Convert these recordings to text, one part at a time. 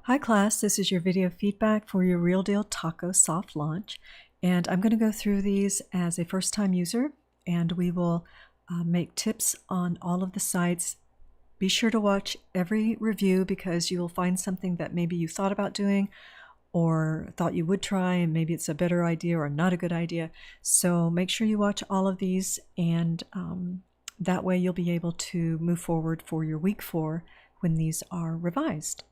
Hi class, this is your video feedback for your Real Deal Taco soft launch, and I'm going to go through these as a first-time user, and we will make tips on all of the sites. Be sure to watch every review because you will find something that maybe you thought about doing or thought you would try, and maybe it's a better idea or not a good idea. So make sure you watch all of these, and that way you'll be able to move forward for your week 4 when these are revised.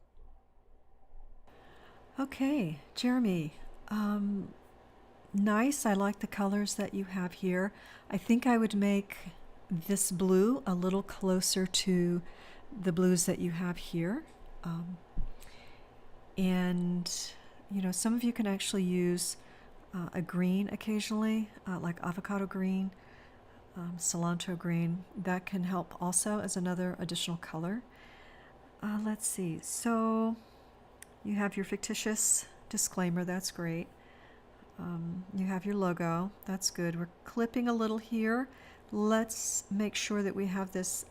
Okay, Jeremy, nice. I like the colors that you have here. I think I would make this blue a little closer to the blues that you have here. And, you know, some of you can actually use a green occasionally, like avocado green, cilantro green. That can help also as another additional color. Let's see. So you have your fictitious disclaimer, that's great. You have your logo, that's good. We're clipping a little here. Let's make sure that we have this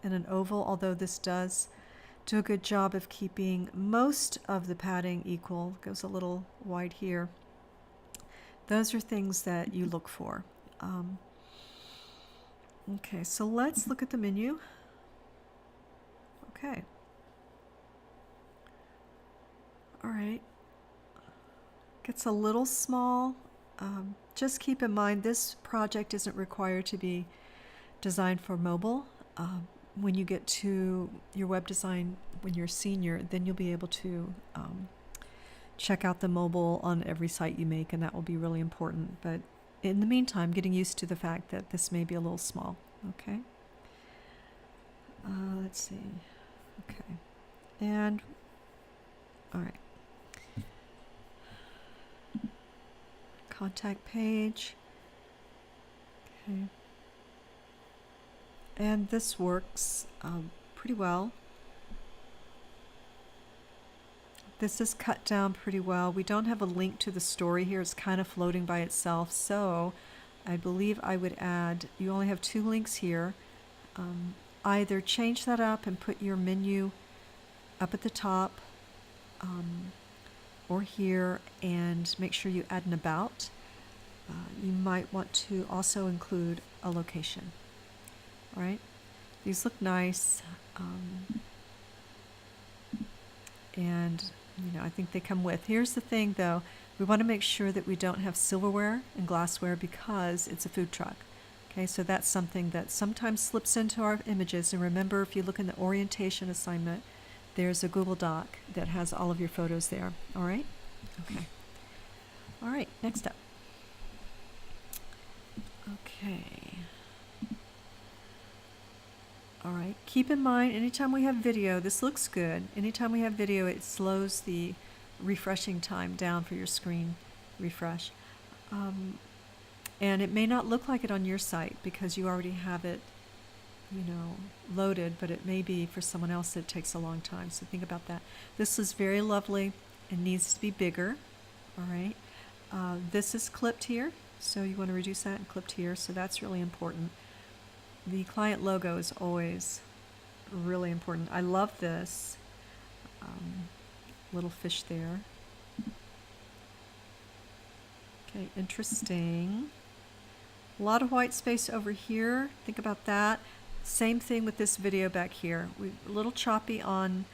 in an oval, although this does do a good job of keeping most of the padding equal. It goes a little wide here. Those are things that you look for. Okay, so let's look at the menu. Okay. All right, gets a little small. Just keep in mind this project isn't required to be designed for mobile. When you get to your web design when you're a senior, then you'll be able to check out the mobile on every site you make, and that will be really important. But in the meantime, getting used to the fact that this may be a little small. Okay. Let's see. Okay. And all right. Contact page. Okay. And this works pretty well. This is cut down pretty well. We don't have a link to the story here. It's kind of floating by itself. So I believe I would add, you only have 2 links here. Either change that up and put your menu up at the top, or here, and make sure you add an about. You might want to also include a location. All right, these look nice, and you know, I think they come with. Here's the thing though, we want to make sure that we don't have silverware and glassware because it's a food truck. Okay, so that's something that sometimes slips into our images. And remember, if you look in the orientation assignment, there's a Google Doc that has all of your photos there. All right? Okay. All right, next up. Okay. All right, keep in mind, anytime we have video, this looks good. Anytime we have video, it slows the refreshing time down for your screen refresh. And it may not look like it on your site because you already have it, you know, loaded, but it may be for someone else that it takes a long time. So think about that. This is very lovely. It needs to be bigger. All right. This is clipped here, so you want to reduce that and clipped here. So that's really important. The client logo is always really important. I love this little fish there. Okay, interesting. A lot of white space over here. Think about that. Same thing with this video back here. We're a little choppy on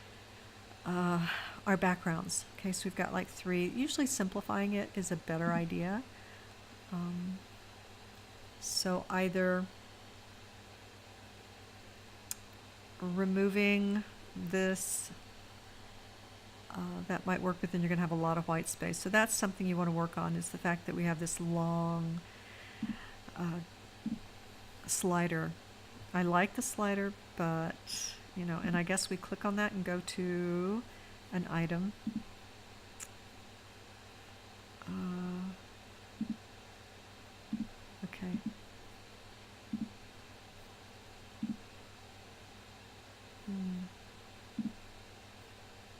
our backgrounds. Okay, so we've got like 3. Usually simplifying it is a better idea. So either removing this, that might work, but then you're going to have a lot of white space. So that's something you want to work on, is the fact that we have this long slider. I like the slider, but, you know, and I guess we click on that and go to an item. Okay.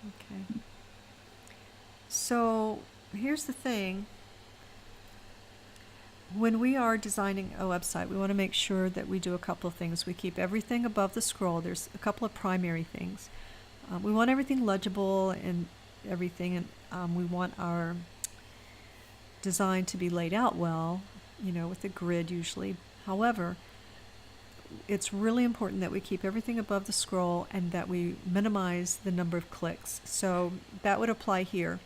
Okay. So here's the thing. When we are designing a website, we want to make sure that we do a couple of things. We keep everything above the scroll. There's a couple of primary things. We want everything legible and everything, and we want our design to be laid out well, you know, with a grid usually. However, it's really important that we keep everything above the scroll and that we minimize the number of clicks. So that would apply here.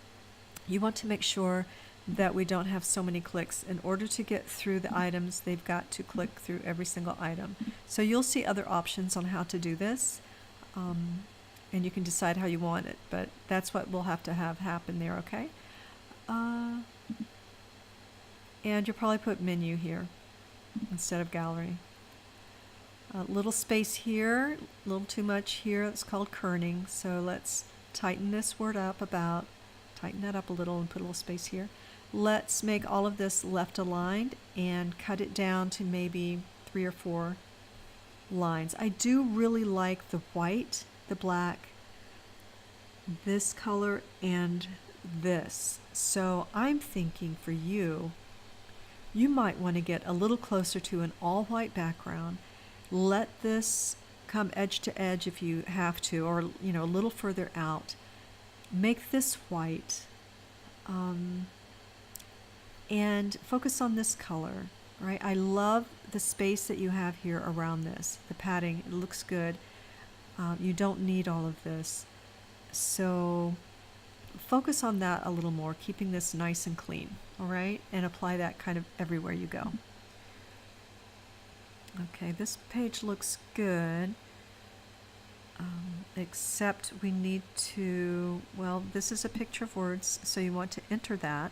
You want to make sure that we don't have so many clicks. In order to get through the items, they've got to click through every single item. So you'll see other options on how to do this, and you can decide how you want it, but that's what we'll have to have happen there, okay? And you'll probably put menu here instead of gallery. A little space here, a little too much here. It's called kerning. So let's tighten this word up about, tighten that up a little and put a little space here. Let's make all of this left aligned and cut it down to maybe 3 or 4 lines. I do really like the white, the black, this color, and this. So I'm thinking for you, you might want to get a little closer to an all white background. Let this come edge to edge if you have to, or you know, a little further out. Make this white, and focus on this color, right? I love the space that you have here around this. The padding, it looks good. You don't need all of this. So focus on that a little more, keeping this nice and clean, all right? And apply that kind of everywhere you go. Okay, this page looks good, except we need to, well, this is a picture of words, so you want to enter that,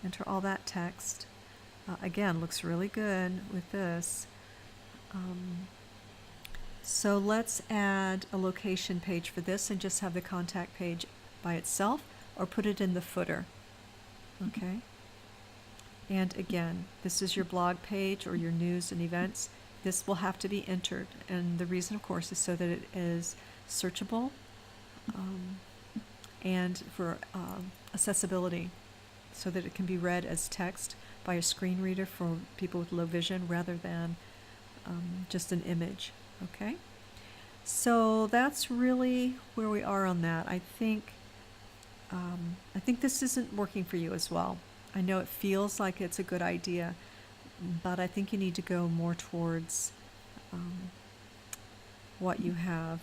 enter all that text. Again, looks really good with this. So let's add a location page for this and just have the contact page by itself, or put it in the footer, okay? And again, this is your blog page or your news and events. This will have to be entered. And the reason, of course, is so that it is searchable and for accessibility, so that it can be read as text by a screen reader for people with low vision rather than just an image, okay? So that's really where we are on that. I think this isn't working for you as well. I know it feels like it's a good idea, but I think you need to go more towards what you have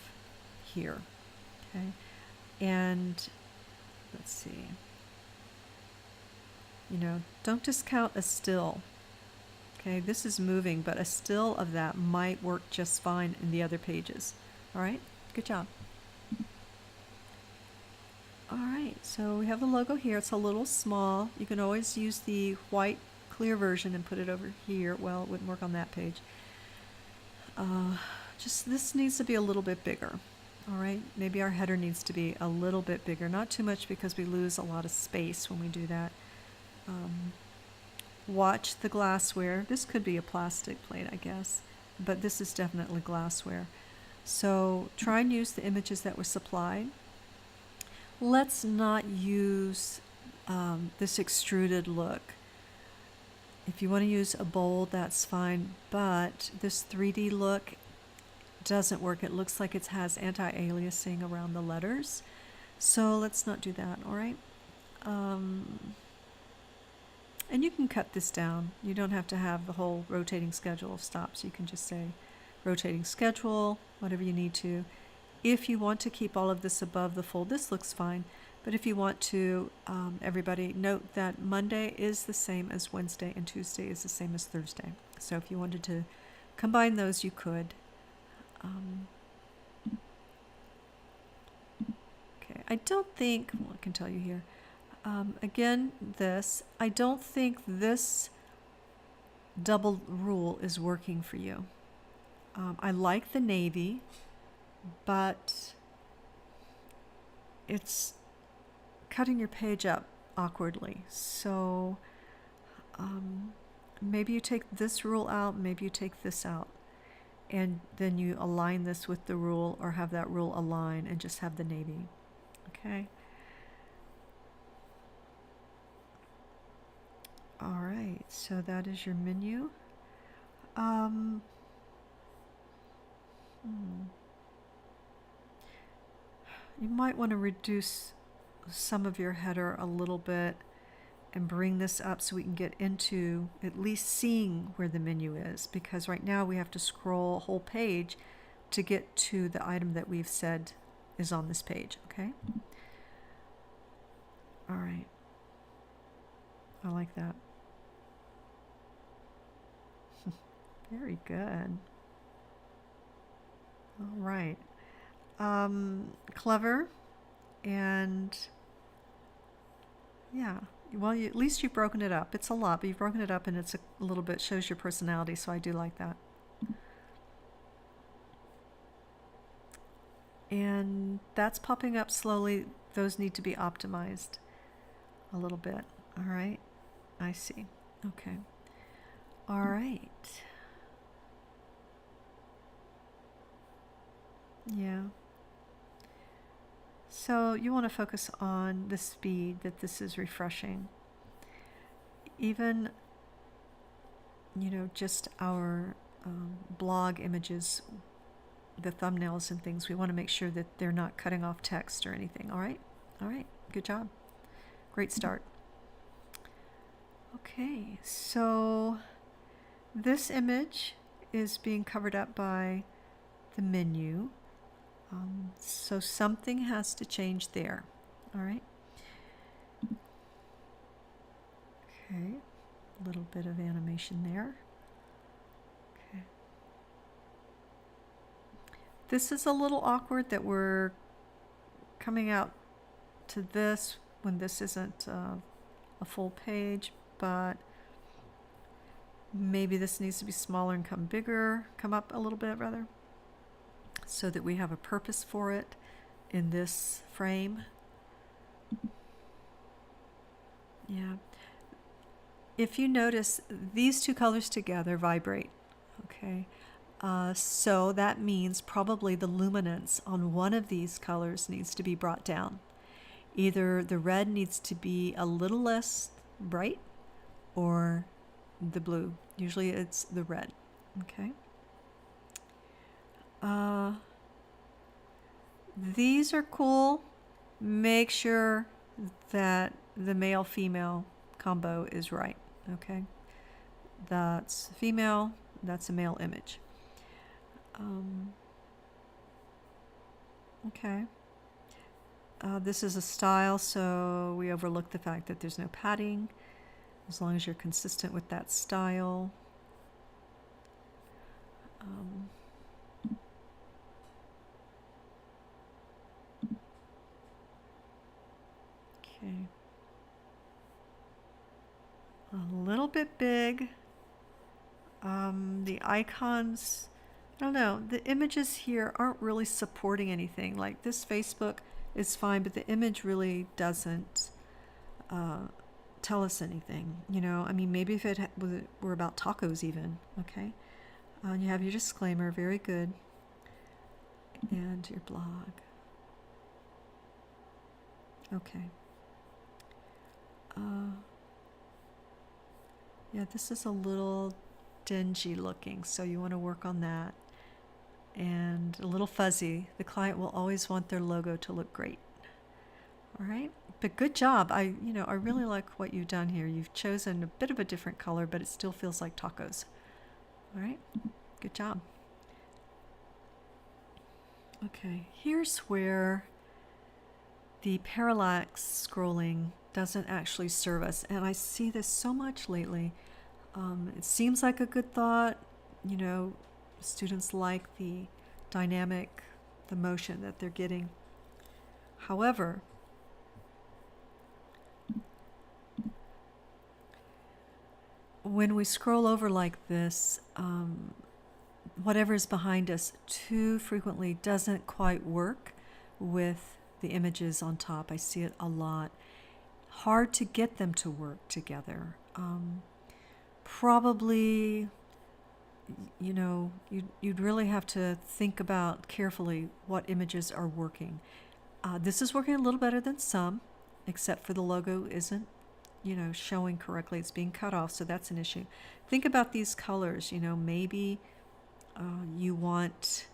here, okay? And let's see, you know, don't discount a still, okay? This is moving, but a still of that might work just fine in the other pages, all right? Good job. All right, so we have the logo here. It's a little small. You can always use the white clear version and put it over here. Well, it wouldn't work on that page. Just this needs to be a little bit bigger. All right, maybe our header needs to be a little bit bigger. Not too much because we lose a lot of space when we do that. Watch the glassware. This could be a plastic plate, I guess, but this is definitely glassware. So try and use the images that were supplied. Let's not use this extruded look. If you want to use a bold, that's fine, but this 3D look doesn't work. It looks like it has anti-aliasing around the letters, so let's not do that, all right? And you can cut this down. You don't have to have the whole rotating schedule of stops. You can just say rotating schedule, whatever you need to. If you want to keep all of this above the fold, this looks fine. But if you want to, everybody note that Monday is the same as Wednesday and Tuesday is the same as Thursday. So if you wanted to combine those, you could. Okay, I don't think, well, I can tell you here. Again, I don't think this double rule is working for you. I like the navy, but it's cutting your page up awkwardly. So maybe you take this rule out, maybe you take this out, and then you align this with the rule, or have that rule align and just have the navy. Okay. All right, so that is your menu. You might want to reduce some of your header a little bit and bring this up so we can get into at least seeing where the menu is, because right now we have to scroll a whole page to get to the item that we've said is on this page, okay? All right. I like that. Very good. All right. Clever. And yeah, well, at least you've broken it up. It's a lot, but you've broken it up and it's a little bit, shows your personality, so I do like that. And that's popping up slowly. Those need to be optimized a little bit. All right. I see. Okay. All right. Yeah. So you want to focus on the speed that this is refreshing. Even, just our blog images, the thumbnails and things, we want to make sure that they're not cutting off text or anything. All right? All right. Good job. Great start. Okay, so this image is being covered up by the menu. So something has to change there. All right. Okay, a little bit of animation there. Okay. This is a little awkward that we're coming out to this when this isn't a full page, but maybe this needs to be smaller and come up a little bit rather, so that we have a purpose for it in this frame. Yeah. If you notice, these two colors together vibrate, okay? So that means probably the luminance on one of these colors needs to be brought down. Either the red needs to be a little less bright or the blue. Usually it's the red, okay? These are cool. Make sure that the male-female combo is right, okay? That's female, that's a male image. Okay. This is a style, so we overlook the fact that there's no padding, as long as you're consistent with that style. Okay. A little bit big. The icons, I don't know, the images here aren't really supporting anything. Like this Facebook is fine, but the image really doesn't tell us anything. I mean, maybe if it were about tacos even, okay? You have your disclaimer, very good. And your blog. Okay. Yeah, this is a little dingy looking, so you want to work on that. And a little fuzzy. The client will always want their logo to look great. All right, but good job. I really like what you've done here. You've chosen a bit of a different color, but it still feels like tacos. All right, good job. Okay, here's where the parallax scrolling doesn't actually serve us, and I see this so much lately. It seems like a good thought. Students like the dynamic, the motion that they're getting. However, when we scroll over like this, whatever's behind us too frequently doesn't quite work with the images on top. I see it a lot. Hard to get them to work together. Probably, you'd really have to think about carefully what images are working. This is working a little better than some, except for the logo isn't, showing correctly. It's being cut off, so that's an issue. Think about these colors. Maybe you want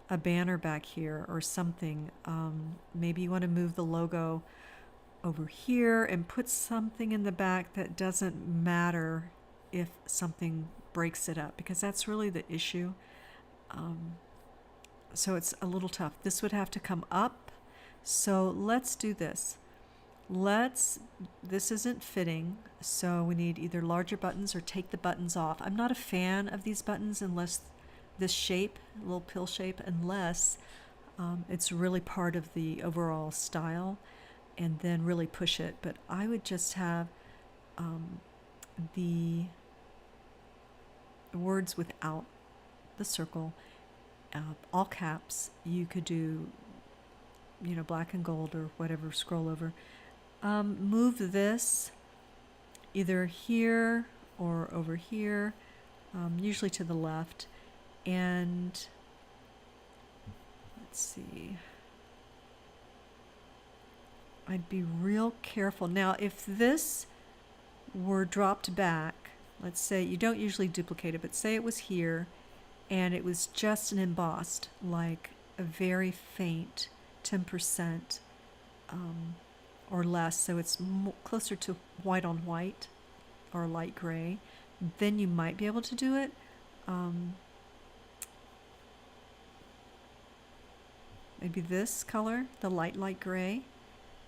a banner back here or something. Maybe you want to move the logo over here and put something in the back that doesn't matter if something breaks it up, because that's really the issue. So it's a little tough. This would have to come up. So let's do this. This isn't fitting, so we need either larger buttons or take the buttons off. I'm not a fan of these buttons unless this shape, little pill shape, unless it's really part of the overall style, and then really push it. But I would just have the words without the circle, all caps. You could do, black and gold or whatever, scroll over. Move this either here or over here, usually to the left. And let's see, I'd be real careful. Now, if this were dropped back, let's say you don't usually duplicate it, but say it was here and it was just an embossed, like a very faint 10% or less, so it's closer to white on white or light gray, then you might be able to do it. Maybe this color, the light gray,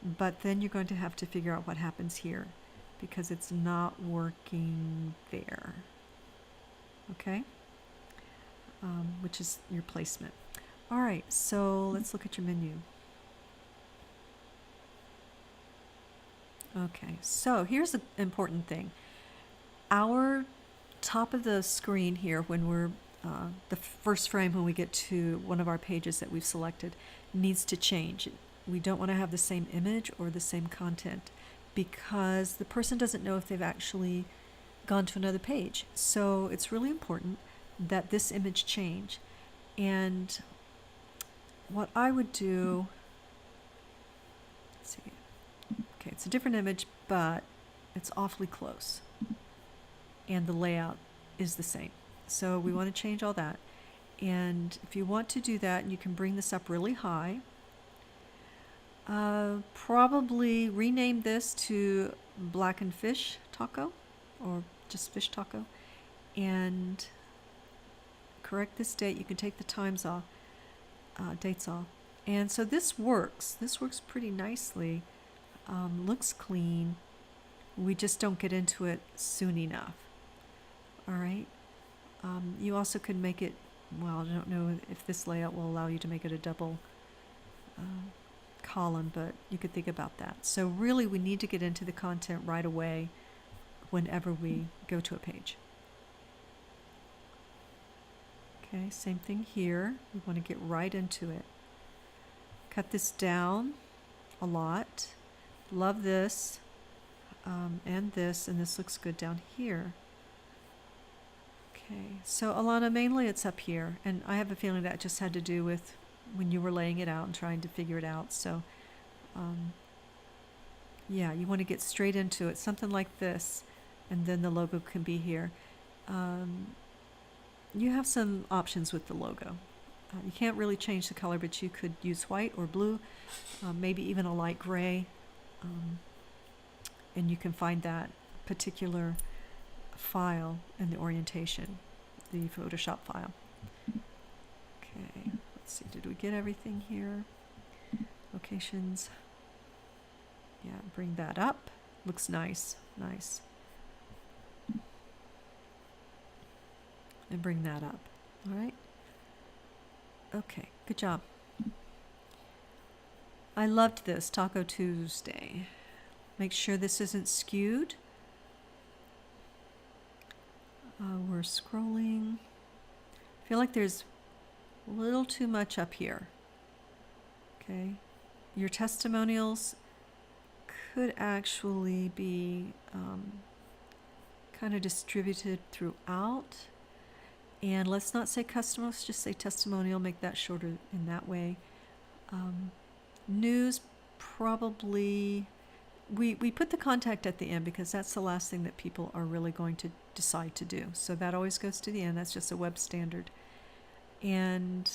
but then you're going to have to figure out what happens here because it's not working there. Okay? Which is your placement. All right, so let's look at your menu. Okay, so here's the important thing. Our top of the screen here, when we're the first frame, when we get to one of our pages that we've selected, needs to change. We don't want to have the same image or the same content because the person doesn't know if they've actually gone to another page. So it's really important that this image change. And what I would do, let's see. Okay, it's a different image, but it's awfully close. And the layout is the same. So we want to change all that. And if you want to do that, you can bring this up really high. Probably rename this to Blackened Fish Taco, or just Fish Taco. And correct this date. You can take the times off, dates off. And so this works. This works pretty nicely. Looks clean. We just don't get into it soon enough. All right. You also could make it, well, I don't know if this layout will allow you to make it a double column, but you could think about that. So really we need to get into the content right away whenever we go to a page. Okay, same thing here. We want to get right into it. Cut this down a lot. Love this and this looks good down here. Okay, so Alana, mainly it's up here, and I have a feeling that just had to do with when you were laying it out and trying to figure it out. So yeah, you want to get straight into it, something like this, and then the logo can be here. You have some options with the logo. You can't really change the color, but you could use white or blue, maybe even a light gray, and you can find that particular file in the orientation, the Photoshop file. Okay, let's see, did we get everything here? Locations. Yeah, bring that up. Looks nice, nice. And bring that up. All right. Okay, good job. I loved this, Taco Tuesday. Make sure this isn't skewed. We're scrolling. I feel like there's a little too much up here. Okay. Your testimonials could actually be kind of distributed throughout. And let's not say custom, let's just say testimonial, make that shorter in that way. News, probably, we put the contact at the end because that's the last thing that people are really going to decide to do. So that always goes to the end. That's just a web standard. And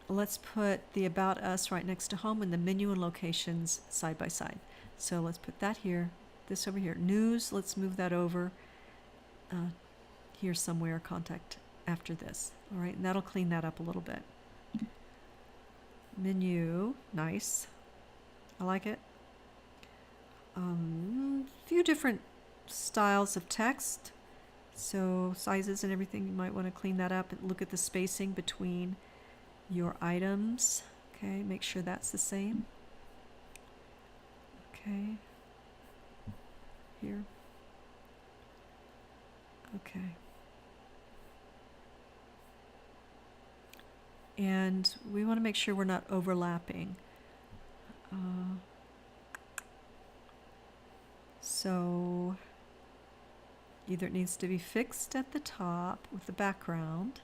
let's put the About Us right next to Home and the menu and locations side by side. So let's put that here, this over here. News, let's move that over here somewhere, contact after this. All right, and that'll clean that up a little bit. Menu, nice. I like it. Few different styles of text. So sizes and everything, you might want to clean that up and look at the spacing between your items. Okay, make sure that's the same. Okay. Here. Okay. And we want to make sure we're not overlapping. So either it needs to be fixed at the top with the background,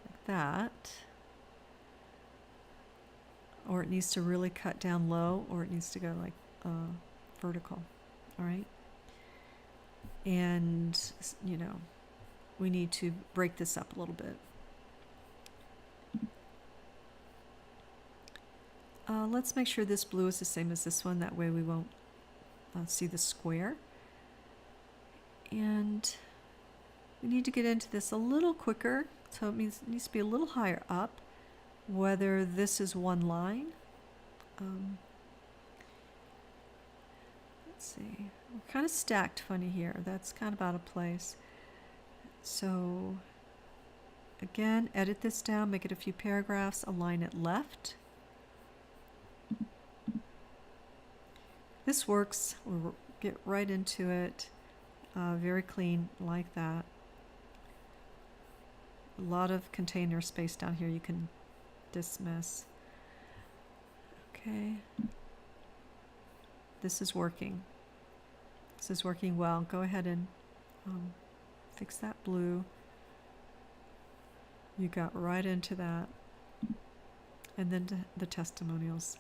like that, or it needs to really cut down low, or it needs to go like vertical. All right. And, you know, we need to break this up a little bit. Let's make sure this blue is the same as this one. That way we won't see the square. And we need to get into this a little quicker. So it means it needs to be a little higher up. Whether this is one line. Let's see. We're kind of stacked funny here. That's kind of out of place. So again, edit this down, make it a few paragraphs, align it left. This works. We'll get right into it. Very clean, like that. A lot of container space down here you can dismiss. Okay. This is working. This is working well. Go ahead and fix that blue. You got right into that. And then the testimonials.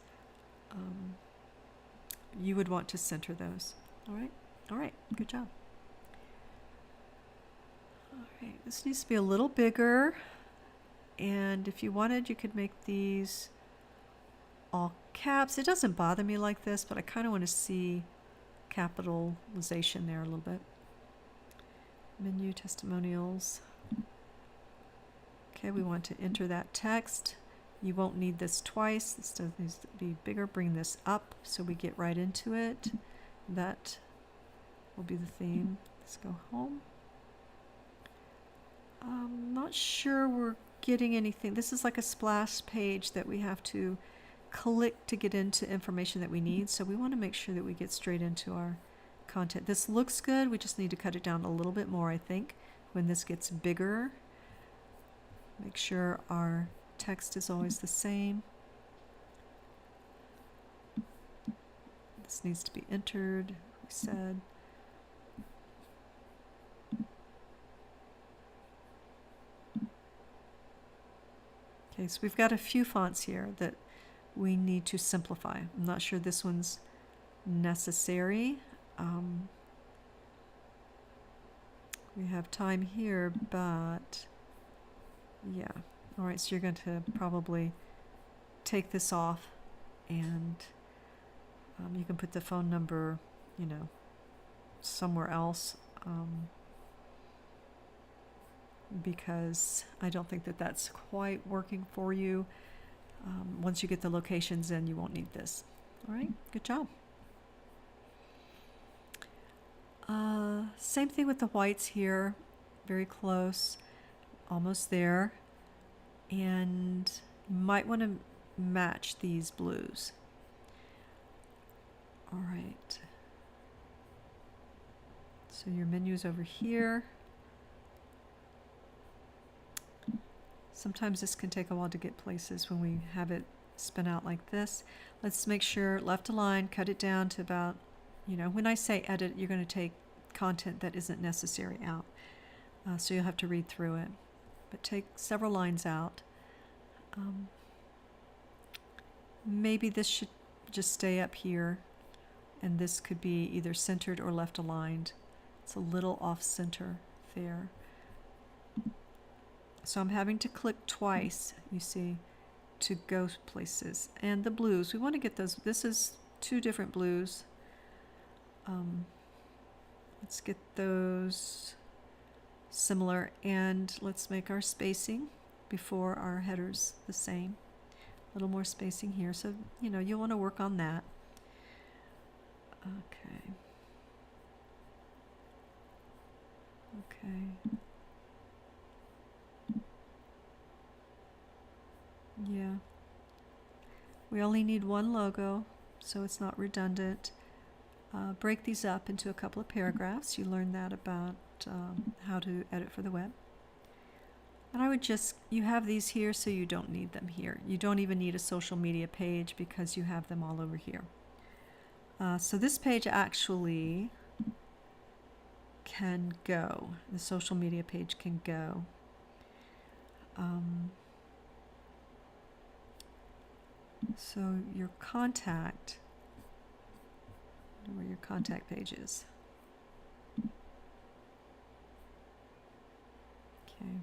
You would want to center those. All right? All right. Good job. All right. This needs to be a little bigger. And if you wanted, you could make these all caps. It doesn't bother me like this, but I kind of want to see capitalization there a little bit. Menu, testimonials. Okay, we want to enter that text. You won't need this twice. This does needs to be bigger. Bring this up so we get right into it. That will be the theme. Let's go home. I'm not sure we're getting anything. This is like a splash page that we have to click to get into information that we need. So we want to make sure that we get straight into our content. This looks good. We just need to cut it down a little bit more, I think, when this gets bigger. Make sure our text is always the same. This needs to be entered, we said. Okay, so we've got a few fonts here that we need to simplify. I'm not sure this one's necessary. We have time here, but yeah. All right, so you're going to probably take this off, and you can put the phone number, you know, somewhere else, because I don't think that that's quite working for you. Once you get the locations in, you won't need this. All right, good job. Same thing with the whites here, very close, almost there. And you might want to match these blues. All right. So your menu's over here. Sometimes this can take a while to get places when we have it spin out like this. Let's make sure left align, cut it down to about, you know, when I say edit, you're going to take content that isn't necessary out. So you'll have to read through it. But take several lines out. Maybe this should just stay up here, and this could be either centered or left aligned. It's a little off center there. So I'm having to click twice, you see, to go places. And the blues, we want to get those. This is 2 different blues. Let's get those similar, and let's make our spacing before our headers the same. A little more spacing here, so you'll want to work on that. Okay. Yeah. We only need 1 logo, so it's not redundant. Break these up into a couple of paragraphs. You learned that about how to edit for the web. And I would you have these here, so you don't need them here. You don't even need a social media page because you have them all over here. So this page actually can go. The social media page can go. So your contact, where your contact page is. Okay.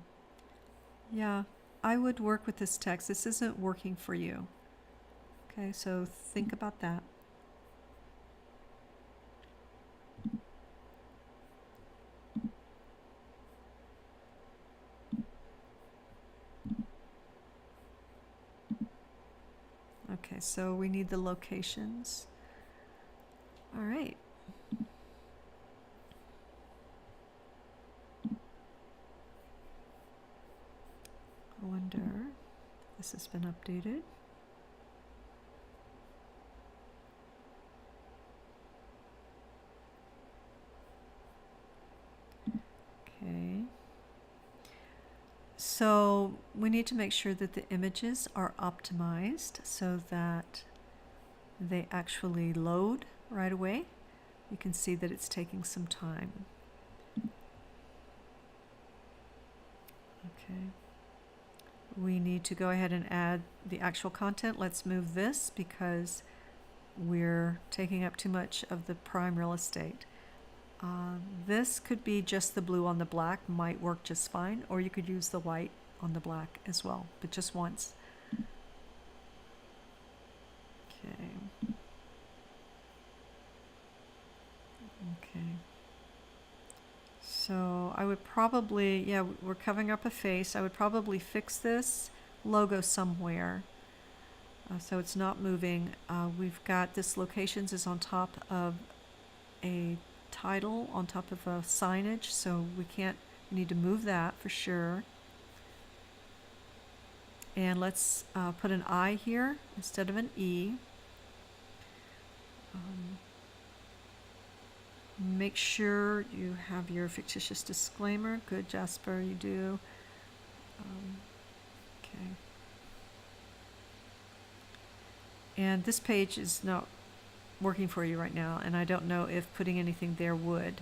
Yeah, I would work with this text. This isn't working for you. Okay, so think about that. Okay, so we need the locations. All right. I wonder if this has been updated. Okay. So we need to make sure that the images are optimized so that they actually load right away. You can see that it's taking some time. Okay. We need to go ahead and add the actual content. Let's move this because we're taking up too much of the prime real estate. This could be just the blue on the black, might work just fine, or you could use the white on the black as well, but just once. Okay. Okay. So I would probably, yeah, we're covering up a face. I would probably fix this logo somewhere so it's not moving. We've got this locations is on top of a title, on top of a signage, so we need to move that for sure. And let's put an I here instead of an E. Make sure you have your fictitious disclaimer. Good, Jasper, you do. Okay. And this page is not working for you right now, and I don't know if putting anything there would.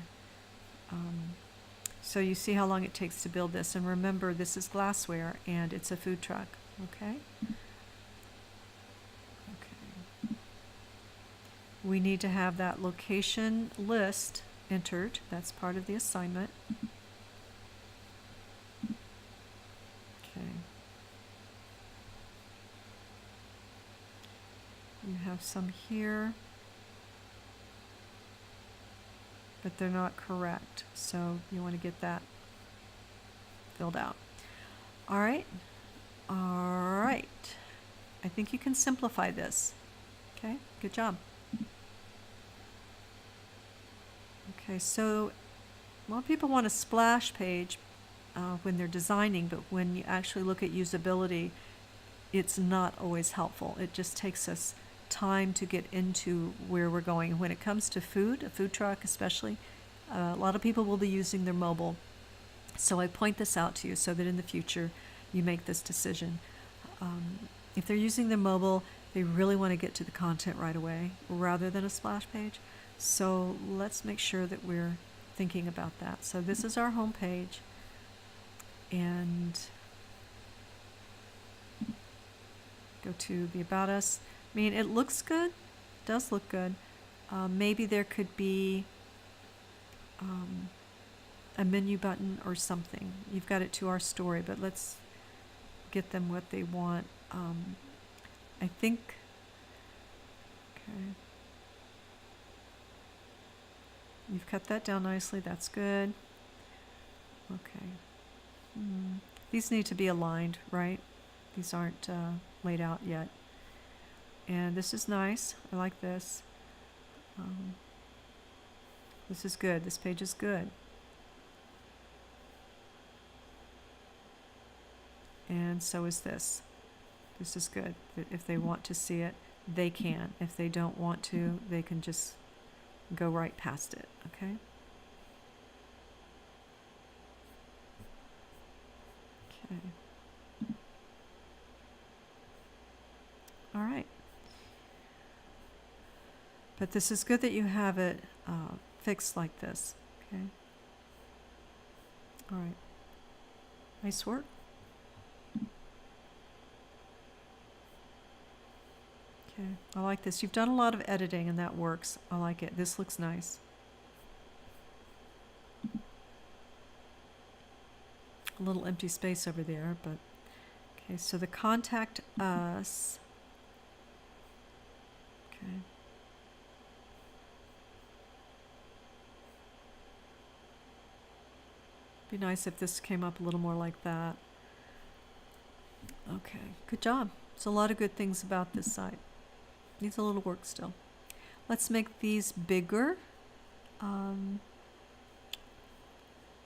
So you see how long it takes to build this, and remember this is glassware and it's a food truck, okay? Okay. We need to have that location list entered. That's part of the assignment. Okay. You have some here, but they're not correct, so you want to get that filled out. All right. I think you can simplify this. Okay, good job. Okay, so a lot of people want a splash page when they're designing, but when you actually look at usability, it's not always helpful. It just takes us time to get into where we're going. When it comes to food, a food truck especially, a lot of people will be using their mobile. So I point this out to you so that in the future you make this decision. If they're using their mobile, they really want to get to the content right away rather than a splash page. So let's make sure that we're thinking about that. So this is our home page, and go to the About Us. I mean, it looks good, does look good. Maybe there could be a menu button or something. You've got it to our story, but let's get them what they want I think, okay, you've cut that down nicely, that's good. Okay. These need to be aligned, right? These aren't laid out yet. And this is nice, I like this. This is good, this page is good. And so is this. This is good. If they want to see it, they can. If they don't want to, they can just go right past it, okay? Okay. All right. But this is good that you have it fixed like this, okay? All right. Nice work. Okay, I like this. You've done a lot of editing and that works. I like it. This looks nice. A little empty space over there, but okay, so the contact us. Okay. Be nice if this came up a little more like that. Okay, good job. There's a lot of good things about this site. Needs a little work still. Let's make these bigger.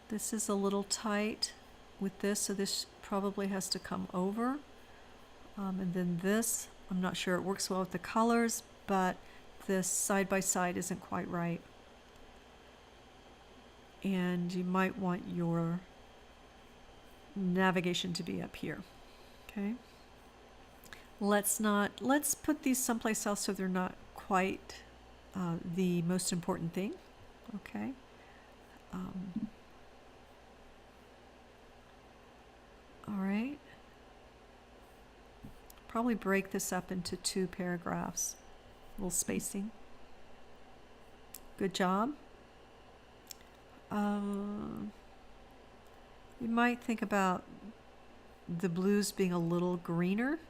This is a little tight with this, so this probably has to come over. And then this, I'm not sure it works well with the colors, but this side by side isn't quite right. And you might want your navigation to be up here, okay? Let's put these someplace else so they're not quite the most important thing, okay? All right. Probably break this up into 2 paragraphs, a little spacing. Good job. You might think about the blues being a little greener.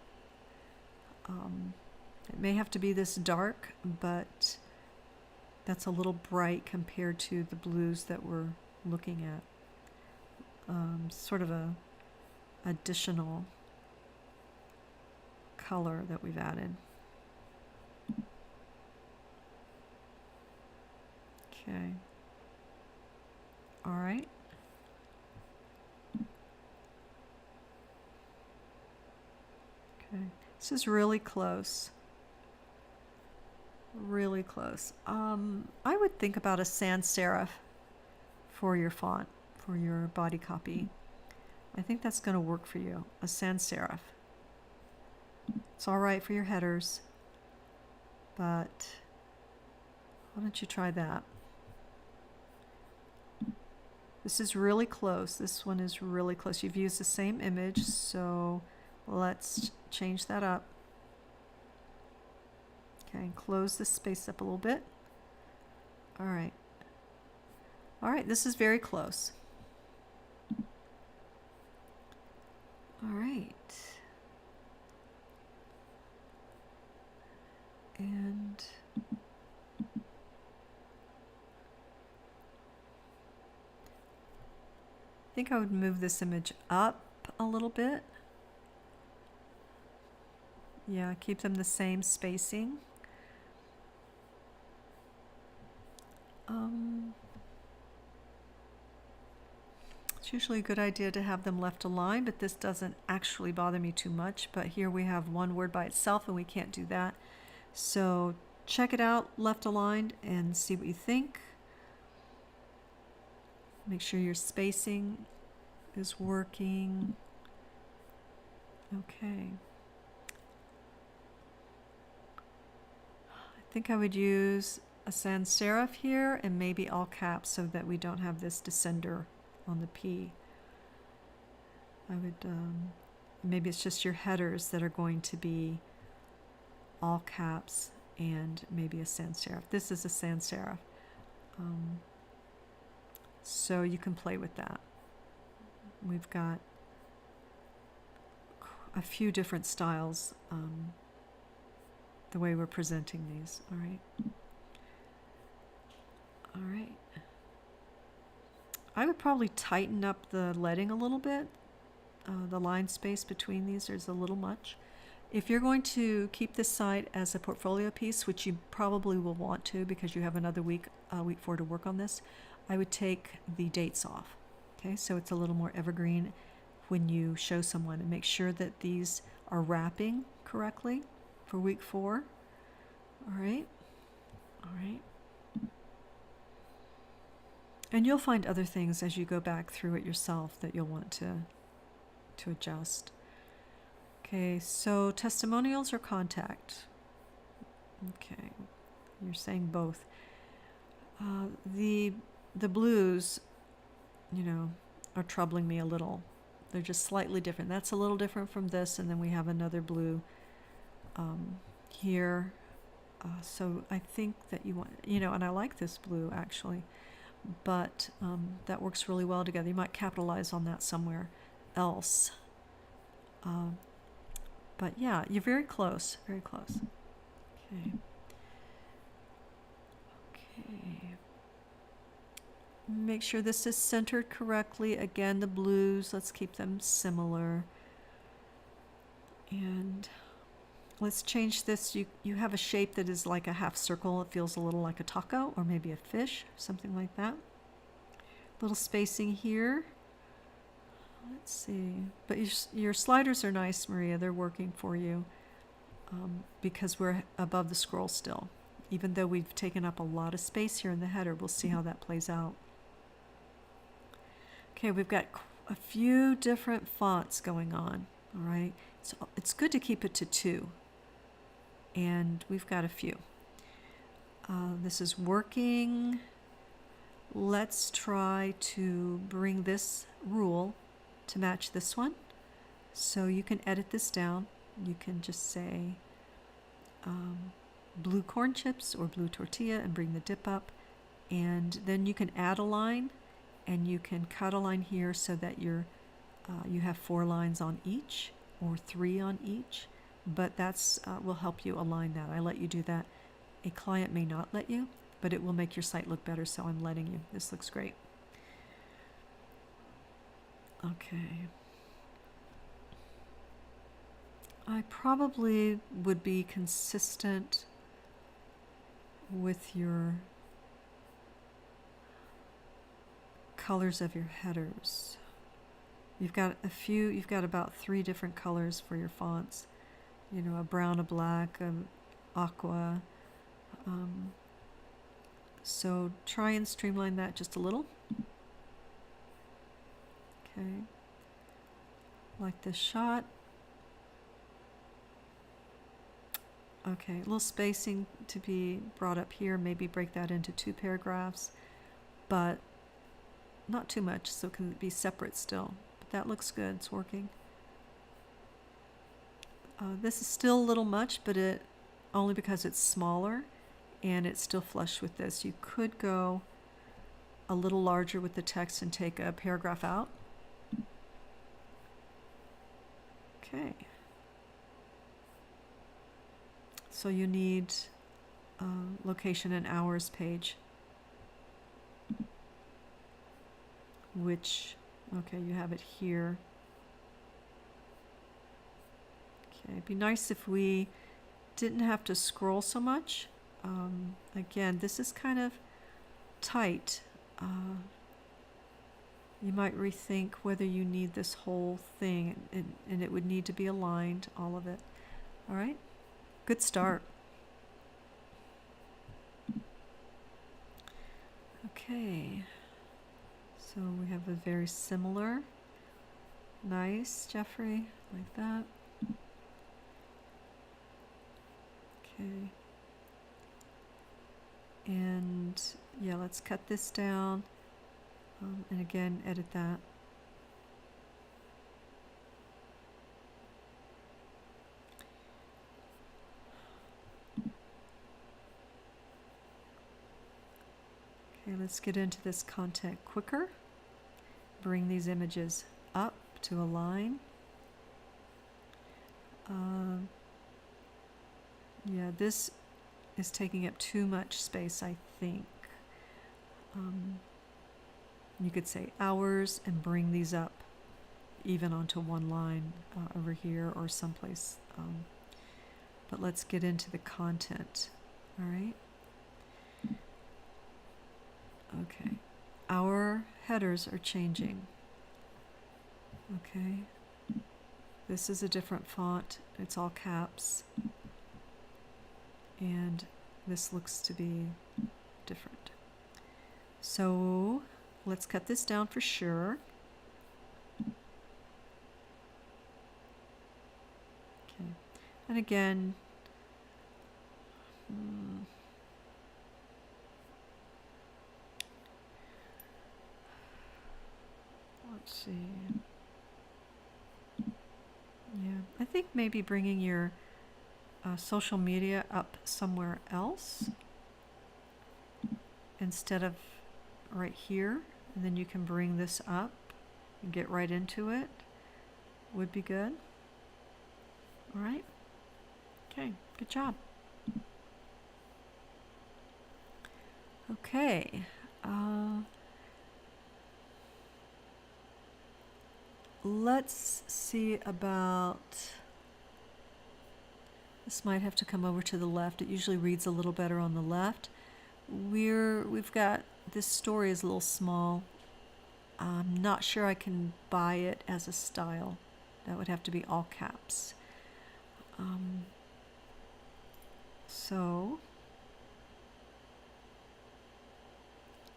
It may have to be this dark, but that's a little bright compared to the blues that we're looking at. Sort of a additional color that we've added. Okay. All right. Okay. This is really close. Really close. I would think about a sans serif for your font, for your body copy. I think that's going to work for you, a sans serif. It's all right for your headers, but why don't you try that? This is really close. This one is really close. You've used the same image, so let's change that up. Okay, and close this space up a little bit. All right. All right, this is very close. All right. And I think I would move this image up a little bit. Yeah, keep them the same spacing. It's usually a good idea to have them left aligned, but this doesn't actually bother me too much. But here we have one word by itself and we can't do that. So check it out, left aligned, and see what you think. Make sure your spacing is working. Okay. I think I would use a sans serif here and maybe all caps so that we don't have this descender on the P. I would, maybe it's just your headers that are going to be all caps and maybe a sans serif. This is a sans serif. So you can play with that. We've got a few different styles, the way we're presenting these. All right. All right. I would probably tighten up the leading a little bit. The line space between these is a little much. If you're going to keep this site as a portfolio piece, which you probably will want to because you have another week, week 4 to work on this, I would take the dates off. Okay, so it's a little more evergreen when you show someone, and make sure that these are wrapping correctly for week 4. All right. All right. And you'll find other things as you go back through it yourself that you'll want to adjust. Okay, so testimonials or contact? Okay, you're saying both. The blues, you know, are troubling me a little. They're just slightly different. That's a little different from this, and then we have another blue here. So I think that you want, you know, and I like this blue actually, but that works really well together. You might capitalize on that somewhere else. But yeah, you're very close, very close. Okay. Okay. Make sure this is centered correctly. Again, the blues, let's keep them similar. And let's change this. You have a shape that is like a half circle. It feels a little like a taco or maybe a fish, something like that. Little spacing here. Let's see. But your sliders are nice, Maria. They're working for you because we're above the scroll still. Even though we've taken up a lot of space here in the header, we'll see how that plays out. Okay, we've got a few different fonts going on, all right? So it's good to keep it to 2. And we've got a few. This is working. Let's try to bring this rule to match this one. So you can edit this down. You can just say blue corn chips or blue tortilla and bring the dip up. And then you can add a line, and you can cut a line here so that you have 4 lines on each or 3 on each. But that's will help you align that. I let you do that. A client may not let you, but it will make your site look better, so I'm letting you. This looks great. Okay. I probably would be consistent with your colors of your headers. You've got about 3 different colors for your fonts. You know, a brown, a black, aqua. So try and streamline that just a little. Okay. Like this shot. Okay, a little spacing to be brought up here. Maybe break that into 2 paragraphs, but not too much, so it can be separate still. But that looks good. It's working. This is still a little much, but it only because it's smaller and it's still flush with this. You could go a little larger with the text and take a paragraph out. Okay. So you need location and hours page, which, okay, you have it here. Okay, it'd be nice if we didn't have to scroll so much. Again, this is kind of tight. You might rethink whether you need this whole thing, and it would need to be aligned, all of it. All right? Good start. Okay. So we have a very similar. Nice, Jeffrey, like that. Okay. And yeah, let's cut this down. And again, edit that. Okay, let's get into this content quicker. Bring these images up to align. Yeah, this is taking up too much space, I think. You could say hours and bring these up even onto one line over here or someplace. But let's get into the content, all right? Okay, our headers are changing. Okay, this is a different font. It's all caps. And this looks to be different. So let's cut this down for sure. Okay, and again, let's see. Yeah, I think maybe bringing your social media up somewhere else instead of right here, and then you can bring this up and get right into it would be good. All right. Okay, good job. Okay. Let's see about, this might have to come over to the left. It usually reads a little better on the left. We've got, this story is a little small. I'm not sure I can buy it as a style. That would have to be all caps. So,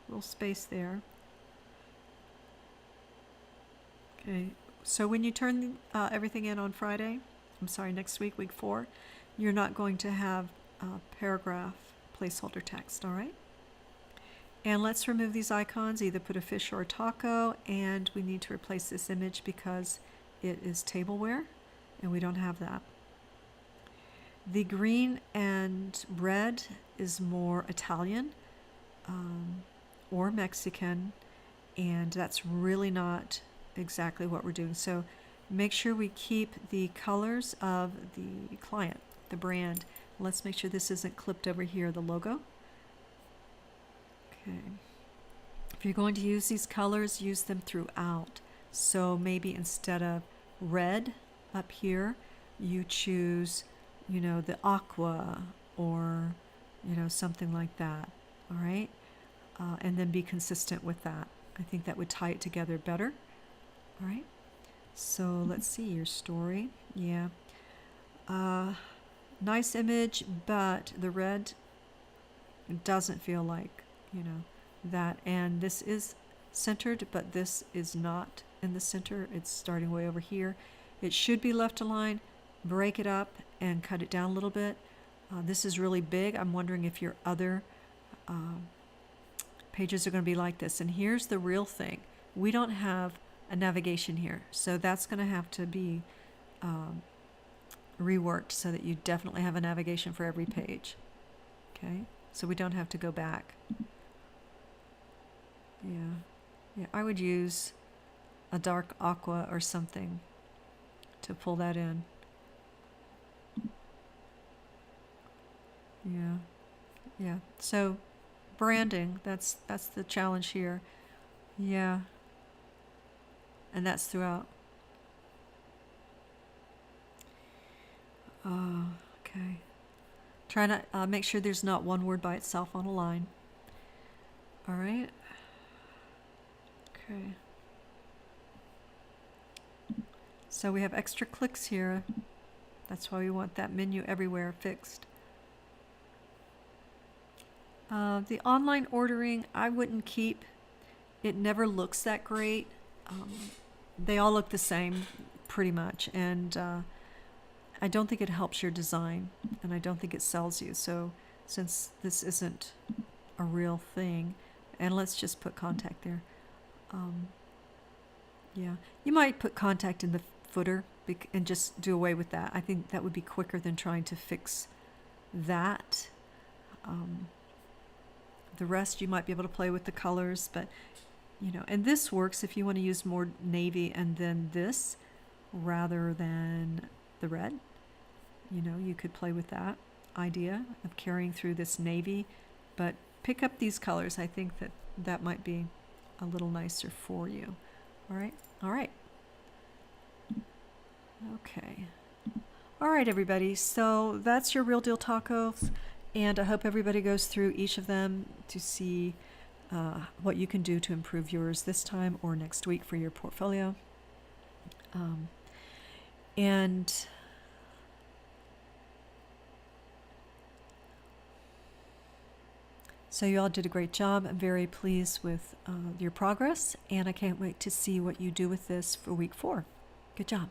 little space there. Okay, so when you turn everything in on Friday, I'm sorry, next week, week 4, you're not going to have paragraph placeholder text, all right? And let's remove these icons, either put a fish or a taco, and we need to replace this image because it is tableware, and we don't have that. The green and red is more Italian or Mexican, and that's really not exactly what we're doing. So make sure we keep the colors of the client, the brand. Let's make sure this isn't clipped over here, the logo. Okay. If you're going to use these colors, use them throughout. So maybe instead of red up here, you choose, you know, the aqua or, you know, something like that. All right. And then be consistent with that. I think that would tie it together better. All right. So let's see your story. Yeah. Nice image, but the red doesn't feel like, you know, that. And this is centered, but this is not in the center. It's starting way over here. It should be left aligned. Break it up and cut it down a little bit. This is really big. I'm wondering if your other pages are going to be like this. And here's the real thing. We don't have a navigation here. So that's going to have to be reworked so that you definitely have a navigation for every page. Okay? So we don't have to go back. Yeah. Yeah, I would use a dark aqua or something to pull that in. Yeah. Yeah. So branding, that's the challenge here. Yeah. And that's throughout. Okay. Try to make sure there's not one word by itself on a line. All right. Okay. So we have extra clicks here. That's why we want that menu everywhere fixed. The online ordering, I wouldn't keep. It never looks that great. They all look the same pretty much, and I don't think it helps your design, and I don't think it sells you. So since this isn't a real thing, and let's just put contact there. Yeah, you might put contact in the footer and just do away with that. I think that would be quicker than trying to fix that. The rest you might be able to play with the colors, but you know, and this works if you want to use more navy and then this rather than the red. you know, you could play with that idea of carrying through this navy, but pick up these colors. I think that that might be a little nicer for you. All right. All right. Okay. All right, everybody. So that's your Real Deal tacos, and I hope everybody goes through each of them to see what you can do to improve yours this time or next week for your portfolio. And so you all did a great job. I'm very pleased with your progress, and I can't wait to see what you do with this for week 4. Good job.